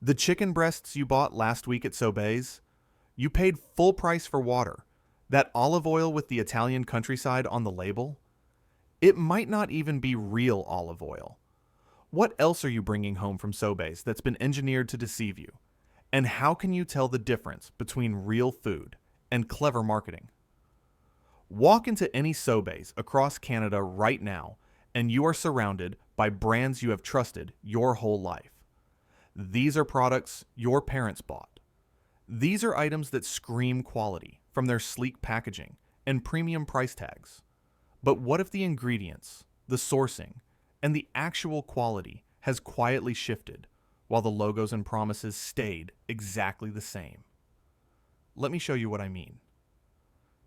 The chicken breasts you bought last week at Sobeys, you paid full price for water. That olive oil with the Italian countryside on the label, it might not even be real olive oil. What else are you bringing home from Sobeys that's been engineered to deceive you? And how can you tell the difference between real food and clever marketing? Walk into any Sobeys across Canada right now, and you are surrounded by brands you have trusted your whole life. These are products your parents bought. These are items that scream quality from their sleek packaging and premium price tags. But what if the ingredients, the sourcing, and the actual quality has quietly shifted while the logos and promises stayed exactly the same? Let me show you what I mean.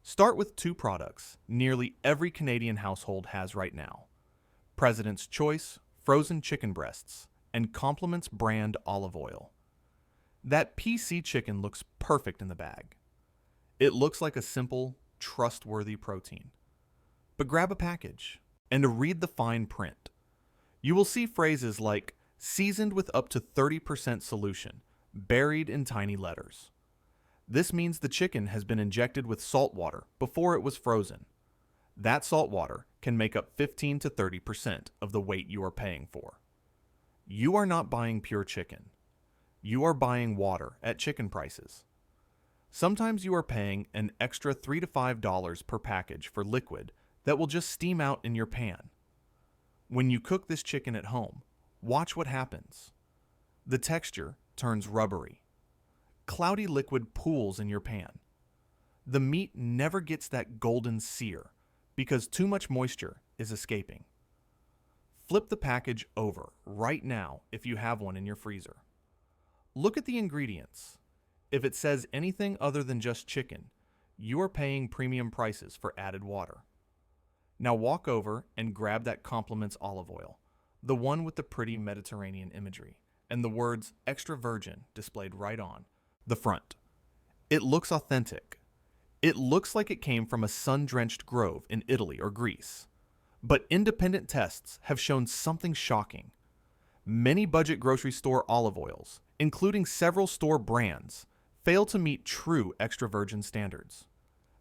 Start with two products nearly every Canadian household has right now: President's Choice frozen chicken breasts and Compliments brand olive oil. That PC chicken looks perfect in the bag. It looks like a simple, trustworthy protein. But grab a package and read the fine print. You will see phrases like seasoned with up to 30% solution buried in tiny letters. This means the chicken has been injected with salt water before it was frozen. That salt water can make up 15 to 30% of the weight you are paying for. You are not buying pure chicken. You are buying water at chicken prices. Sometimes you are paying an extra $3 to $5 per package for liquid that will just steam out in your pan. When you cook this chicken at home, watch what happens. The texture turns rubbery. Cloudy liquid pools in your pan. The meat never gets that golden sear because too much moisture is escaping. Flip the package over right now if you have one in your freezer. Look at the ingredients. If it says anything other than just chicken, you are paying premium prices for added water. Now walk over and grab that Compliments olive oil, the one with the pretty Mediterranean imagery, and the words extra virgin displayed right on the front. It looks authentic. It looks like it came from a sun-drenched grove in Italy or Greece. But independent tests have shown something shocking. Many budget grocery store olive oils, including several store brands, fail to meet true extra virgin standards.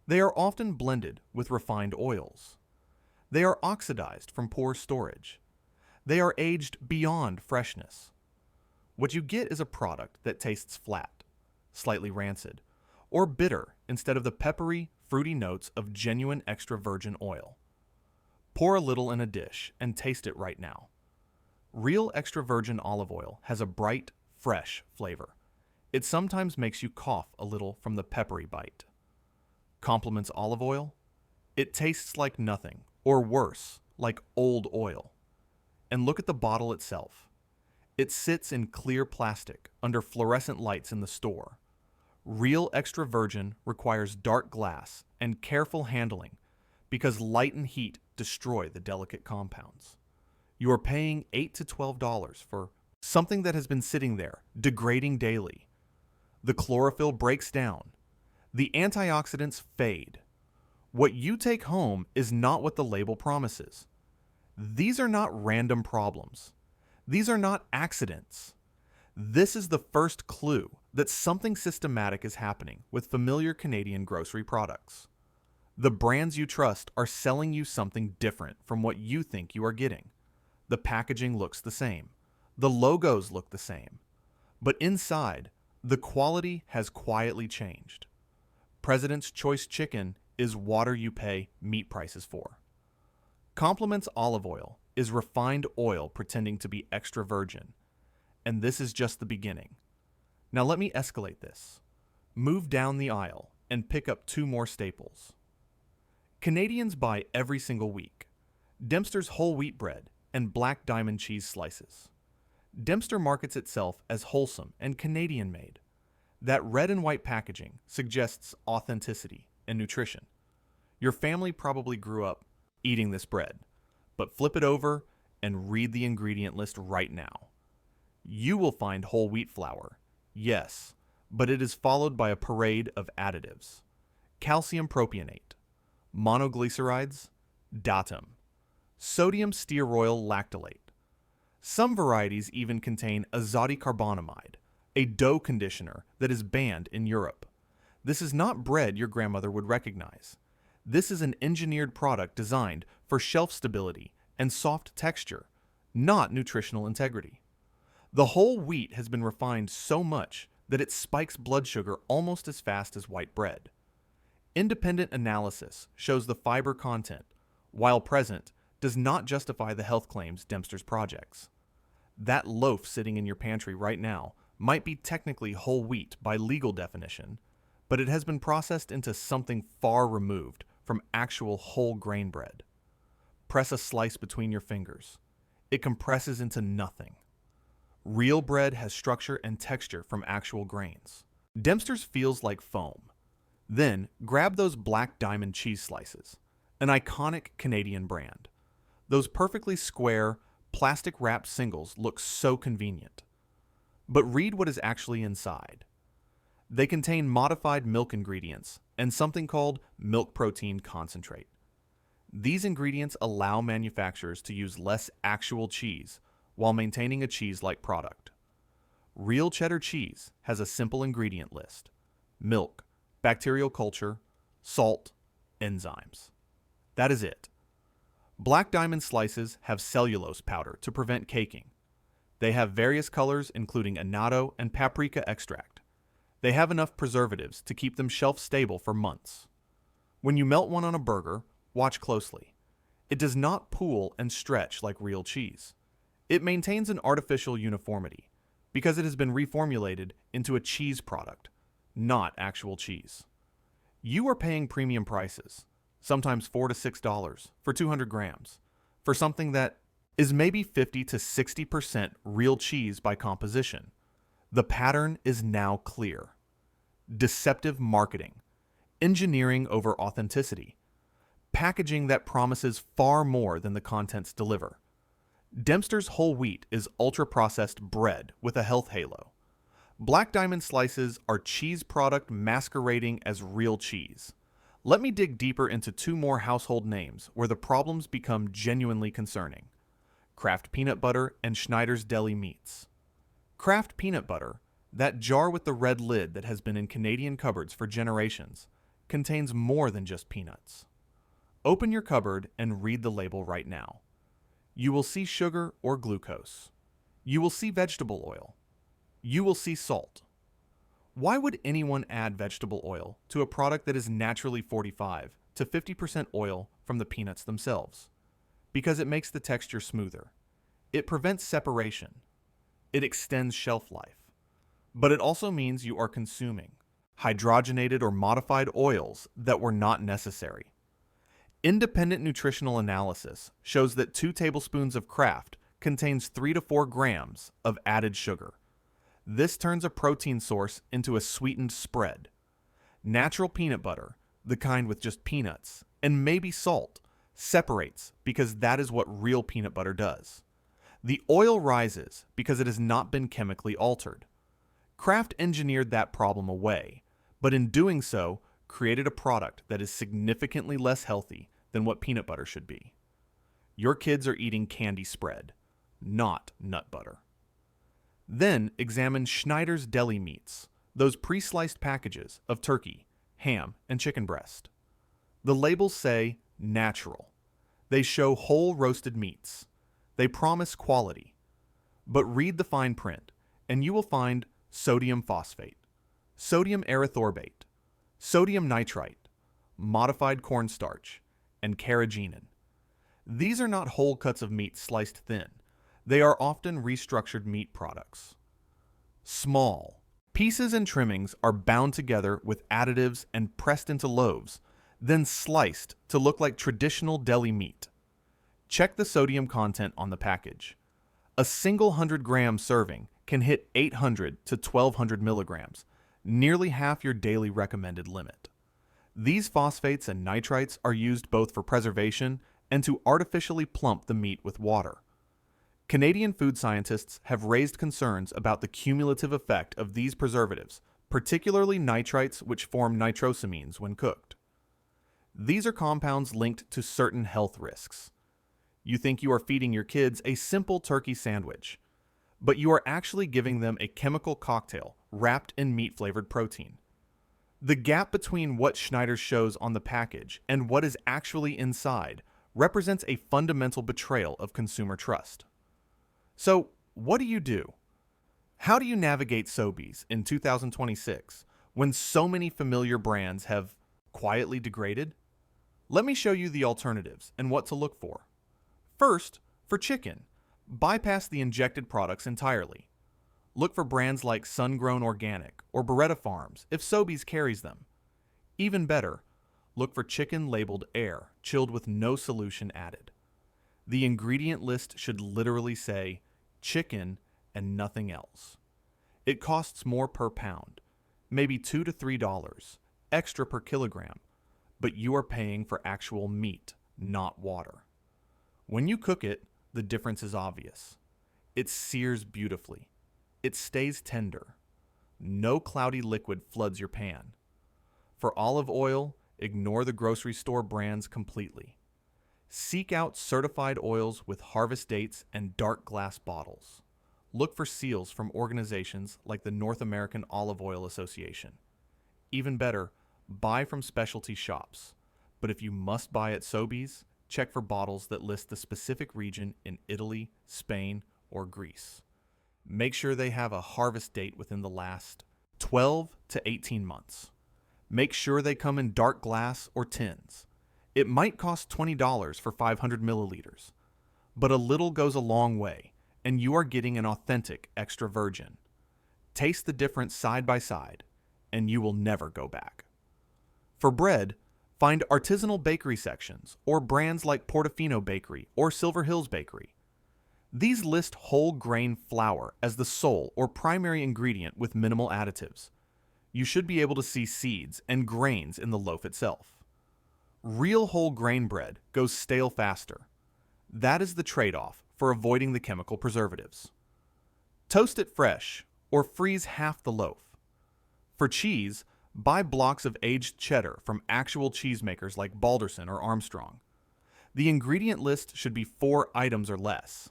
They are often blended with refined oils. They are oxidized from poor storage. They are aged beyond freshness. What you get is a product that tastes flat, slightly rancid, or bitter instead of the peppery, fruity notes of genuine extra virgin oil. Pour a little in a dish and taste it right now. Real extra virgin olive oil has a bright, fresh flavor. It sometimes makes you cough a little from the peppery bite. Compliments olive oil? It tastes like nothing, or worse, like old oil. And look at the bottle itself. It sits in clear plastic under fluorescent lights in the store. Real extra virgin requires dark glass and careful handling because light and heat destroy the delicate compounds. You are paying $8 to $12 for something that has been sitting there, degrading daily. The chlorophyll breaks down. The antioxidants fade. What you take home is not what the label promises. These are not random problems. These are not accidents. This is the first clue that something systematic is happening with familiar Canadian grocery products. The brands you trust are selling you something different from what you think you are getting. The packaging looks the same. The logos look the same. But inside, the quality has quietly changed. President's Choice chicken is water you pay meat prices for. Compliments olive oil is refined oil pretending to be extra virgin. And this is just the beginning. Now let me escalate this. Move down the aisle and pick up two more staples. Canadians buy every single week Dempster's whole wheat bread and Black Diamond cheese slices. Dempster markets itself as wholesome and Canadian-made. That red and white packaging suggests authenticity and nutrition. Your family probably grew up eating this bread, but flip it over and read the ingredient list right now. You will find whole wheat flour, yes, but it is followed by a parade of additives. Calcium propionate, monoglycerides, datum, sodium stearoyl lactylate. Some varieties even contain azotocarbonamide, a dough conditioner that is banned in Europe. This is not bread your grandmother would recognize. This is an engineered product designed for shelf stability and soft texture, not nutritional integrity. The whole wheat has been refined so much that it spikes blood sugar almost as fast as white bread. Independent analysis shows the fiber content, while present, does not justify the health claims Dempster's projects. That loaf sitting in your pantry right now might be technically whole wheat by legal definition, but it has been processed into something far removed from actual whole grain bread. Press a slice between your fingers. It compresses into nothing. Real bread has structure and texture from actual grains. Dempster's feels like foam. Then, grab those Black Diamond cheese slices, an iconic Canadian brand. Those perfectly square, plastic-wrapped singles look so convenient. But read what is actually inside. They contain modified milk ingredients and something called milk protein concentrate. These ingredients allow manufacturers to use less actual cheese while maintaining a cheese-like product. Real cheddar cheese has a simple ingredient list: milk, bacterial culture, salt, enzymes. That is it. Black Diamond slices have cellulose powder to prevent caking. They have various colors including annatto and paprika extract. They have enough preservatives to keep them shelf-stable for months. When you melt one on a burger, watch closely. It does not pool and stretch like real cheese. It maintains an artificial uniformity because it has been reformulated into a cheese product, not actual cheese. You are paying premium prices, sometimes $4 to $6 for 200 grams, for something that is maybe 50 to 60% real cheese by composition. The pattern is now clear. Deceptive marketing, engineering over authenticity, packaging that promises far more than the contents deliver. Dempster's whole wheat is ultra-processed bread with a health halo. Black Diamond slices are cheese product masquerading as real cheese. Let me dig deeper into two more household names where the problems become genuinely concerning: Kraft Peanut Butter and Schneider's Deli Meats. Kraft Peanut Butter, that jar with the red lid that has been in Canadian cupboards for generations, contains more than just peanuts. Open your cupboard and read the label right now. You will see sugar or glucose. You will see vegetable oil. You will see salt. Why would anyone add vegetable oil to a product that is naturally 45 to 50% oil from the peanuts themselves? Because it makes the texture smoother. It prevents separation. It extends shelf life. But it also means you are consuming hydrogenated or modified oils that were not necessary. Independent nutritional analysis shows that 2 tablespoons of Kraft contains 3 to 4 grams of added sugar. This turns a protein source into a sweetened spread. Natural peanut butter, the kind with just peanuts, and maybe salt, separates because that is what real peanut butter does. The oil rises because it has not been chemically altered. Kraft engineered that problem away, but in doing so, created a product that is significantly less healthy than what peanut butter should be. Your kids are eating candy spread, not nut butter. Then examine Schneider's Deli Meats, those pre-sliced packages of turkey, ham, and chicken breast. The labels say natural. They show whole roasted meats. They promise quality. But read the fine print, and you will find sodium phosphate, sodium erythorbate, sodium nitrite, modified cornstarch, and carrageenan. These are not whole cuts of meat sliced thin. They are often restructured meat products. Small pieces and trimmings are bound together with additives and pressed into loaves, then sliced to look like traditional deli meat. Check the sodium content on the package. A single 100-gram serving can hit 800 to 1200 milligrams, nearly half your daily recommended limit. These phosphates and nitrites are used both for preservation and to artificially plump the meat with water. Canadian food scientists have raised concerns about the cumulative effect of these preservatives, particularly nitrites which form nitrosamines when cooked. These are compounds linked to certain health risks. You think you are feeding your kids a simple turkey sandwich, but you are actually giving them a chemical cocktail wrapped in meat-flavored protein. The gap between what Schneider shows on the package and what is actually inside represents a fundamental betrayal of consumer trust. So, what do you do? How do you navigate Sobeys in 2026 when so many familiar brands have quietly degraded? Let me show you the alternatives and what to look for. First, for chicken, bypass the injected products entirely. Look for brands like Sun-Grown Organic or Beretta Farms if Sobeys carries them. Even better, look for chicken labeled air, chilled with no solution added. The ingredient list should literally say chicken and nothing else. It costs more per pound, maybe $2 to $3 extra per kilogram, but you are paying for actual meat, not water. When you cook it, the difference is obvious. It sears beautifully. It stays tender. No cloudy liquid floods your pan. For olive oil, ignore the grocery store brands completely. Seek out certified oils with harvest dates and dark glass bottles. Look for seals from organizations like the North American Olive Oil Association. Even better, buy from specialty shops. But if you must buy at Sobeys, check for bottles that list the specific region in Italy, Spain, or Greece. Make sure they have a harvest date within the last 12 to 18 months. Make sure they come in dark glass or tins. It might cost $20 for 500 milliliters, but a little goes a long way, and you are getting an authentic extra virgin. Taste the difference side by side, and you will never go back. For bread, find artisanal bakery sections or brands like Portofino Bakery or Silver Hills Bakery. These list whole grain flour as the sole or primary ingredient with minimal additives. You should be able to see seeds and grains in the loaf itself. Real whole grain bread goes stale faster. That is the trade-off for avoiding the chemical preservatives. Toast it fresh or freeze half the loaf. For cheese, buy blocks of aged cheddar from actual cheesemakers like Balderson or Armstrong. The ingredient list should be 4 items or less.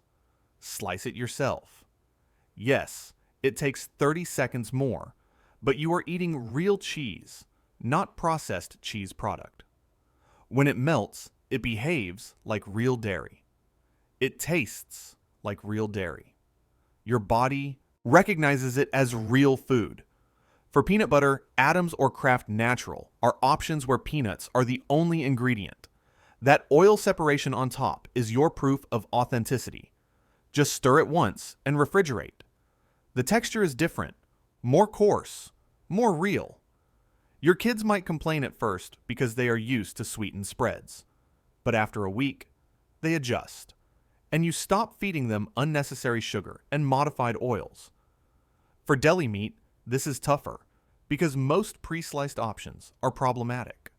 Slice it yourself. Yes, it takes 30 seconds more, but you are eating real cheese, not processed cheese product. When it melts, it behaves like real dairy. It tastes like real dairy. Your body recognizes it as real food. For peanut butter, Adams or Kraft Natural are options where peanuts are the only ingredient. That oil separation on top is your proof of authenticity. Just stir it once and refrigerate. The texture is different, more coarse, more real. Your kids might complain at first because they are used to sweetened spreads. But after a week, they adjust, and you stop feeding them unnecessary sugar and modified oils. For deli meat, this is tougher because most pre-sliced options are problematic.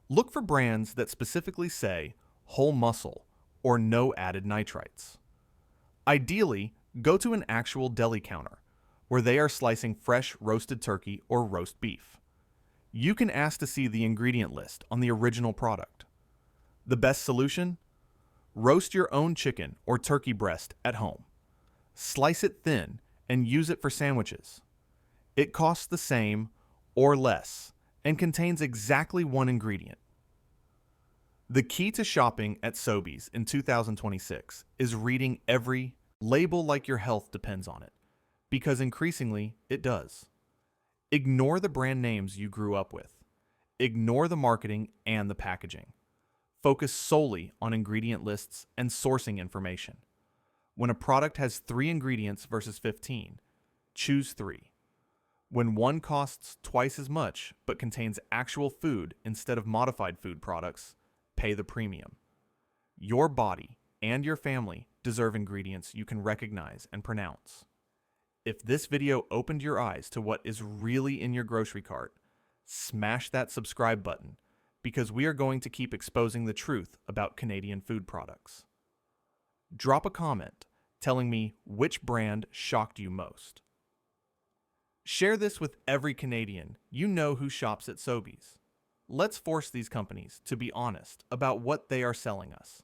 Look for brands that specifically say whole muscle or no added nitrites. Ideally, go to an actual deli counter where they are slicing fresh roasted turkey or roast beef. You can ask to see the ingredient list on the original product. The best solution? Roast your own chicken or turkey breast at home. Slice it thin and use it for sandwiches. It costs the same or less and contains exactly 1 ingredient. The key to shopping at Sobeys in 2026 is reading every label like your health depends on it, because increasingly it does. Ignore the brand names you grew up with. Ignore the marketing and the packaging. Focus solely on ingredient lists and sourcing information. When a product has 3 ingredients versus 15, choose 3. When one costs twice as much but contains actual food instead of modified food products, pay the premium. Your body and your family deserve ingredients you can recognize and pronounce. If this video opened your eyes to what is really in your grocery cart, smash that subscribe button because we are going to keep exposing the truth about Canadian food products. Drop a comment telling me which brand shocked you most. Share this with every Canadian you know who shops at Sobeys. Let's force these companies to be honest about what they are selling us.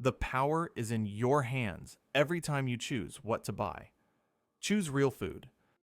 The power is in your hands every time you choose what to buy. Choose real food.